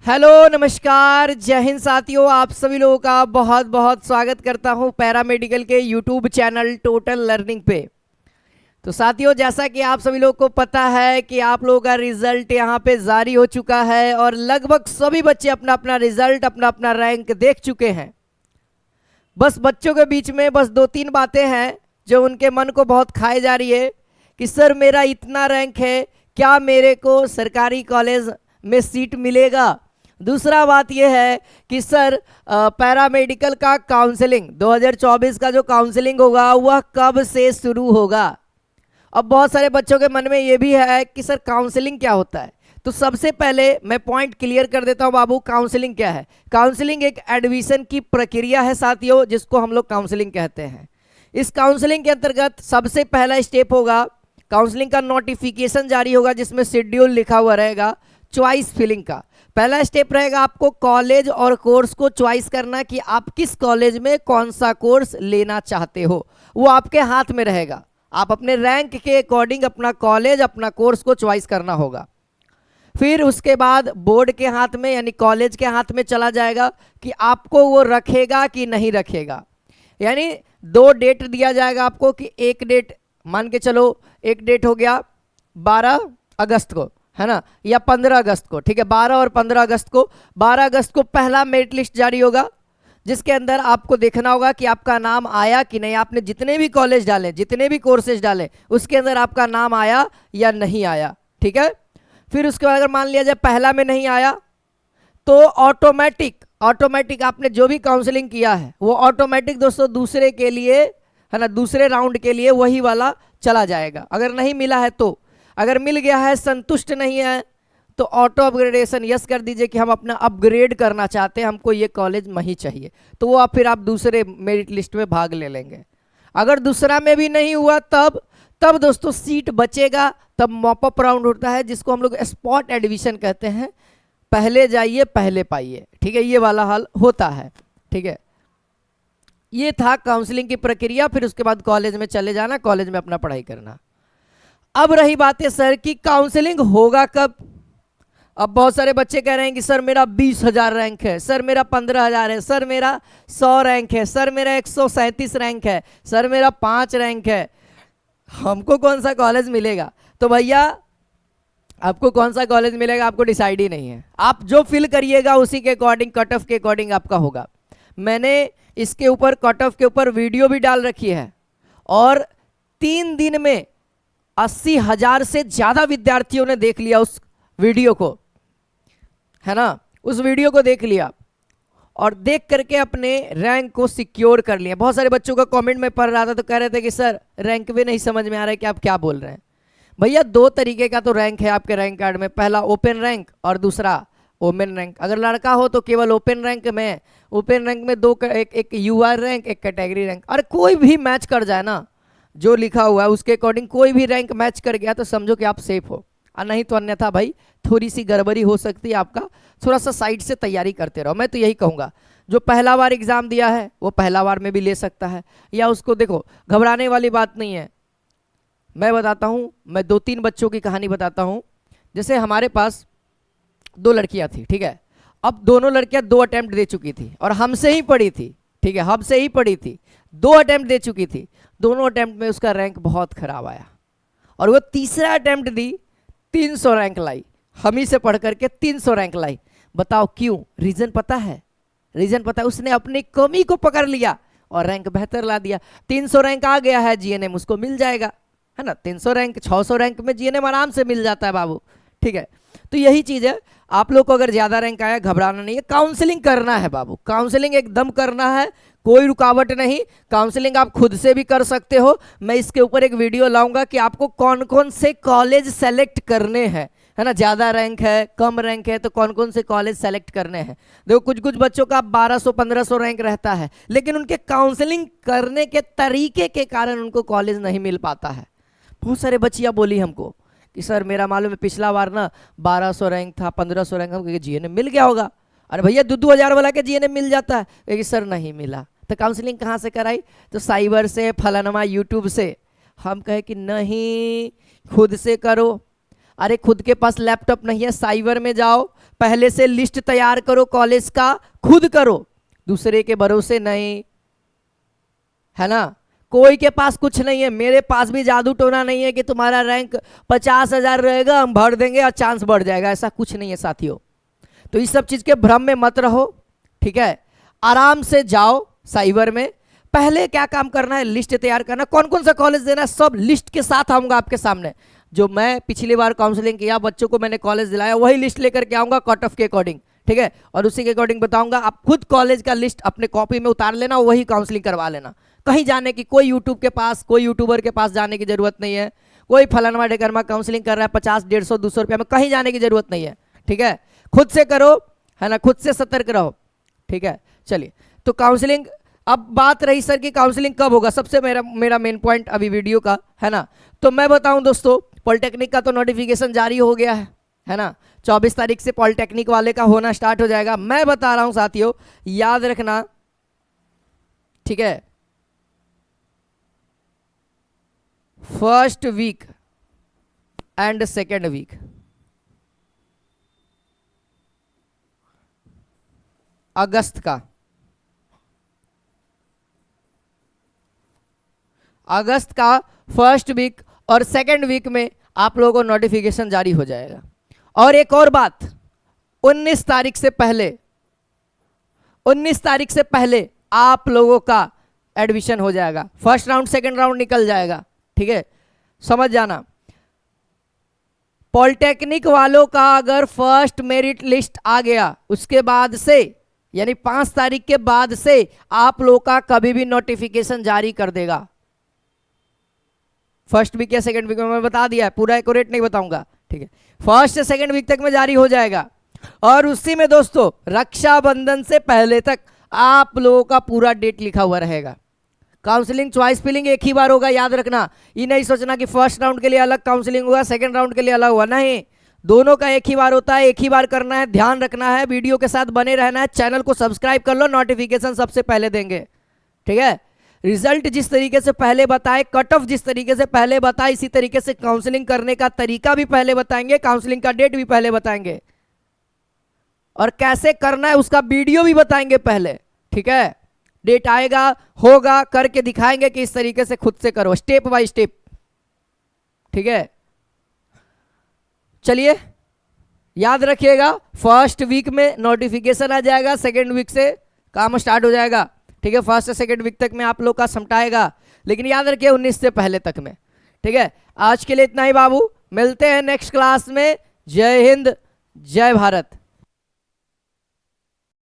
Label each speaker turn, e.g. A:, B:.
A: Hello नमस्कार जय हिंद साथियों, आप सभी लोगों का बहुत बहुत स्वागत करता हूं पैरामेडिकल के यूट्यूब चैनल टोटल लर्निंग पे। तो साथियों, जैसा कि आप सभी लोगों को पता है कि आप लोगों का रिजल्ट यहां पे जारी हो चुका है और लगभग सभी बच्चे अपना अपना रिजल्ट अपना अपना रैंक देख चुके हैं। बस बच्चों के बीच में बस दो तीन बातें हैं जो उनके मन को बहुत खाए जा रही है कि सर मेरा इतना रैंक है, क्या मेरे को सरकारी कॉलेज में सीट मिलेगा। दूसरा बात यह है कि सर पैरामेडिकल का काउंसलिंग 2024 का जो काउंसलिंग होगा वह कब से शुरू होगा। अब बहुत सारे बच्चों के मन में यह भी है कि सर काउंसलिंग क्या होता है। तो सबसे पहले मैं पॉइंट क्लियर कर देता हूं बाबू, काउंसलिंग क्या है। काउंसलिंग एक एडमिशन की प्रक्रिया है साथियों, जिसको हम लोग काउंसलिंग कहते हैं। इस काउंसलिंग के अंतर्गत सबसे पहला स्टेप होगा, काउंसलिंग का नोटिफिकेशन जारी होगा जिसमें शेड्यूल लिखा हुआ रहेगा चॉइस फिलिंग का। पहला स्टेप रहेगा आपको कॉलेज और कोर्स को चॉइस करना कि आप किस कॉलेज में कौन सा कोर्स लेना चाहते हो, वो आपके हाथ में रहेगा। आप अपने रैंक के अकॉर्डिंग अपना कॉलेज अपना कोर्स को चॉइस करना होगा। फिर उसके बाद बोर्ड के हाथ में यानी कॉलेज के हाथ में चला जाएगा कि आपको वो रखेगा कि नहीं रखेगा। यानी दो डेट दिया जाएगा आपको कि एक डेट मान के चलो, एक डेट हो गया 12 अगस्त को, है ना, या 15 अगस्त को, ठीक है, 12 और 15 अगस्त को। 12 अगस्त को पहला मेरिट लिस्ट जारी होगा जिसके अंदर आपको देखना होगा कि आपका नाम आया कि नहीं। आपने जितने भी कॉलेज डाले, जितने भी कोर्सेज डाले, उसके अंदर आपका नाम आया या नहीं आया, ठीक है। फिर उसके बाद अगर मान लिया जाए पहला में नहीं आया तो ऑटोमेटिक आपने जो भी काउंसलिंग किया है वो ऑटोमेटिक दोस्तों दूसरे के लिए, है ना, दूसरे राउंड के लिए वही वाला चला जाएगा। अगर नहीं मिला है तो, अगर मिल गया है, संतुष्ट नहीं है तो ऑटो अपग्रेडेशन यस कर दीजिए कि हम अपना अपग्रेड करना चाहते हैं, हमको ये कॉलेज में ही चाहिए, तो वो फिर आप दूसरे मेरिट लिस्ट में भाग ले लेंगे। अगर दूसरा में भी नहीं हुआ तब दोस्तों सीट बचेगा, तब मॉपअप राउंड होता है जिसको हम लोग स्पॉट एडमिशन कहते हैं। पहले जाइए पहले पाइए, ठीक है, ये वाला हाल होता है, ठीक है। ये था काउंसलिंग की प्रक्रिया। फिर उसके बाद कॉलेज में चले जाना, कॉलेज में अपना पढ़ाई करना। अब रही बात है सर कि काउंसलिंग होगा कब। अब बहुत सारे बच्चे कह रहे हैं कि सर मेरा 20,000 रैंक है, सर मेरा 15,000 है, सर मेरा 100 रैंक है, सर मेरा 137 रैंक है, सर मेरा 5 रैंक है, हमको कौन सा कॉलेज मिलेगा। तो भैया आपको कौन सा कॉलेज मिलेगा आपको डिसाइड ही नहीं है। आप जो फिल करिएगा उसी के अकॉर्डिंग, कट ऑफ के अकॉर्डिंग आपका होगा। मैंने इसके ऊपर कट ऑफ के ऊपर वीडियो भी डाल रखी है और 3 दिन में 80,000 से ज़्यादा विद्यार्थियों ने देख लिया उस वीडियो को, है ना, उस वीडियो को देख लिया और देख करके अपने रैंक को सिक्योर कर लिया। बहुत सारे बच्चों का कमेंट में पढ़ रहा था तो कह रहे थे कि सर रैंक भी नहीं समझ में आ रहा है कि आप क्या बोल रहे हैं। भैया दो तरीके का तो रैंक है आपके रैंक कार्ड में, पहला ओपन रैंक और दूसरा वोमेन रैंक। अगर लड़का हो तो केवल ओपन रैंक में, ओपन रैंक में दो, एक यूआर रैंक, एक कैटेगरी रैंक। और कोई भी मैच कर जाए ना, जो लिखा हुआ है उसके अकॉर्डिंग कोई भी रैंक मैच कर गया तो समझो कि आप सेफ हो, और नहीं तो अन्यथा भाई थोड़ी सी गड़बड़ी हो सकती है। आपका थोड़ा सा साइड से तैयारी करते रहो। मैं तो यही कहूँगा, जो पहला बार एग्जाम दिया है वो पहला बार में भी ले सकता है, या उसको देखो घबराने वाली बात नहीं है। मैं बताता हूँ, मैं 2-3 बच्चों की कहानी बताता हूँ। जैसे हमारे पास 2 लड़कियाँ थी, ठीक है। अब दोनों लड़कियाँ 2 अटेम्प्ट दे चुकी थी और हमसे ही पढ़ी थी, ठीक है, हमसे ही पढ़ी थी, 2 अटेम्प्ट दे चुकी थी। दोनों अटेम्प्ट में उसका रैंक बहुत खराब आया और वो तीसरा अटेम्प्ट दी 300 रैंक लाई, हम ही से पढ़ करके 300 रैंक लाई। बताओ क्यों? रीजन पता है? रीजन पता है, उसने अपनी कमी को पकड़ लिया और रैंक बेहतर ला दिया। 300 रैंक आ गया है, जीएनएम उसको मिल जाएगा, है ना। 300 रैंक 600 रैंक में जीएनएम आराम से मिल जाता है बाबू, ठीक है। तो यही चीज़ है, आप लोग को अगर ज़्यादा रैंक आया घबराना नहीं है, काउंसलिंग करना है बाबू, काउंसलिंग एकदम करना है, कोई रुकावट नहीं। काउंसलिंग आप खुद से भी कर सकते हो। मैं इसके ऊपर एक वीडियो लाऊंगा कि आपको कौन कौन से कॉलेज सेलेक्ट करने हैं, है ना। ज़्यादा रैंक है, कम रैंक है, तो कौन कौन से कॉलेज सेलेक्ट करने हैं। देखो कुछ बच्चों का 1200-1500 रैंक रहता है, लेकिन उनके काउंसलिंग करने के तरीके के कारण उनको कॉलेज नहीं मिल पाता है। बहुत सारे बच्चियाँ बोली हमको कि सर मेरा मालूम है पिछला बार ना 1200 रैंक था, 1500 रैंक, हमको जीएनएम मिल गया होगा। अरे भैया 2-2 हज़ार वाला के जीएनएम मिल जाता है, लेकिन सर नहीं मिला। तो काउंसलिंग कहाँ से कराई? तो साइबर से, फलानमा यूट्यूब से। हम कहे कि नहीं, खुद से करो। अरे खुद के पास लैपटॉप नहीं है, साइबर में जाओ, पहले से लिस्ट तैयार करो कॉलेज का, खुद करो, दूसरे के भरोसे नहीं, है ना। कोई के पास कुछ नहीं है, मेरे पास भी जादू टोना नहीं है कि तुम्हारा रैंक 50,000 रहेगा, हम भर देंगे और चांस बढ़ जाएगा, ऐसा कुछ नहीं है साथियों। तो इस सब चीज के भ्रम में मत रहो, ठीक है। आराम से जाओ साइबर में, पहले क्या काम करना है, लिस्ट तैयार करना, कौन कौन सा कॉलेज देना है, सब लिस्ट के साथ आऊंगा आपके सामने। जो मैं पिछली बार काउंसलिंग किया, बच्चों को मैंने कॉलेज दिलाया, वही लिस्ट लेकर के आऊंगा कट ऑफ के अकॉर्डिंग, ठीक है, और उसी के अकॉर्डिंग बताऊंगा। आप खुद कॉलेज का लिस्ट अपने कॉपी में उतार लेना, वही काउंसलिंग करवा लेना। कहीं जाने की, कोई यूट्यूब के पास, कोई यूट्यूबर के पास जाने की जरूरत नहीं है, कोई फलाना ढेकरमा काउंसलिंग कर रहा है 50, 150, 200 रुपये में, कहीं जाने की जरूरत नहीं है, ठीक है। खुद से करो, है ना, खुद से सतर्क रहो, ठीक है। चलिए, तो काउंसलिंग, अब बात रही सर कि काउंसलिंग कब होगा, सबसे मेरा मेन पॉइंट अभी वीडियो का, है ना। तो मैं बताऊं दोस्तों, पॉलिटेक्निक का तो नोटिफिकेशन जारी हो गया है ना। 24 तारीख से पॉलिटेक्निक वाले का होना स्टार्ट हो जाएगा। मैं बता रहा हूं साथियों, याद रखना, ठीक है, first week and second week अगस्त का, अगस्त का फर्स्ट वीक और सेकेंड वीक में आप लोगों को नोटिफिकेशन जारी हो जाएगा। और एक और बात, 19 तारीख से पहले, 19 तारीख से पहले आप लोगों का एडमिशन हो जाएगा, फर्स्ट राउंड सेकेंड राउंड निकल जाएगा, ठीक है, समझ जाना। पॉलिटेक्निक वालों का अगर फर्स्ट मेरिट लिस्ट आ गया, उसके बाद से यानी 5 तारीख के बाद से आप लोग का कभी भी नोटिफिकेशन जारी कर देगा। फर्स्ट वीक या सेकंड वीक में मैं बता दिया है, पूरा एक्यूरेट नहीं बताऊंगा, ठीक है। फर्स्ट से सेकंड वीक तक में जारी हो जाएगा। और उसी में दोस्तों रक्षाबंधन से पहले तक आप लोगों का पूरा डेट लिखा हुआ रहेगा। काउंसलिंग चॉइस फिलिंग एक ही बार होगा, याद रखना। ये नहीं सोचना कि फर्स्ट राउंड के लिए अलग काउंसलिंग हुआ, सेकंड राउंड के लिए अलग हुआ, नहीं, दोनों का एक ही बार होता है, एक ही बार करना है, ध्यान रखना है, वीडियो के साथ बने रहना है, चैनल को सब्सक्राइब कर लो, नोटिफिकेशन सबसे पहले देंगे, ठीक है। रिजल्ट जिस तरीके से पहले बताए, कट ऑफ जिस तरीके से पहले बताए, इसी तरीके से काउंसलिंग करने का तरीका भी पहले बताएंगे, काउंसलिंग का डेट भी पहले बताएंगे, और कैसे करना है उसका वीडियो भी बताएंगे पहले, ठीक है। डेट आएगा, होगा, करके दिखाएंगे कि इस तरीके से खुद से करो, स्टेप बाय स्टेप, ठीक है। चलिए, याद रखिएगा, फर्स्ट वीक में नोटिफिकेशन आ जाएगा, सेकेंड वीक से काम स्टार्ट हो जाएगा, ठीक है। फर्स्ट से सेकेंड वीक तक में आप लोग का समटाएगा, लेकिन याद रखिए 19 से पहले तक में, ठीक है। आज के लिए इतना ही बाबू, मिलते हैं नेक्स्ट क्लास में। जय हिंद, जय भारत।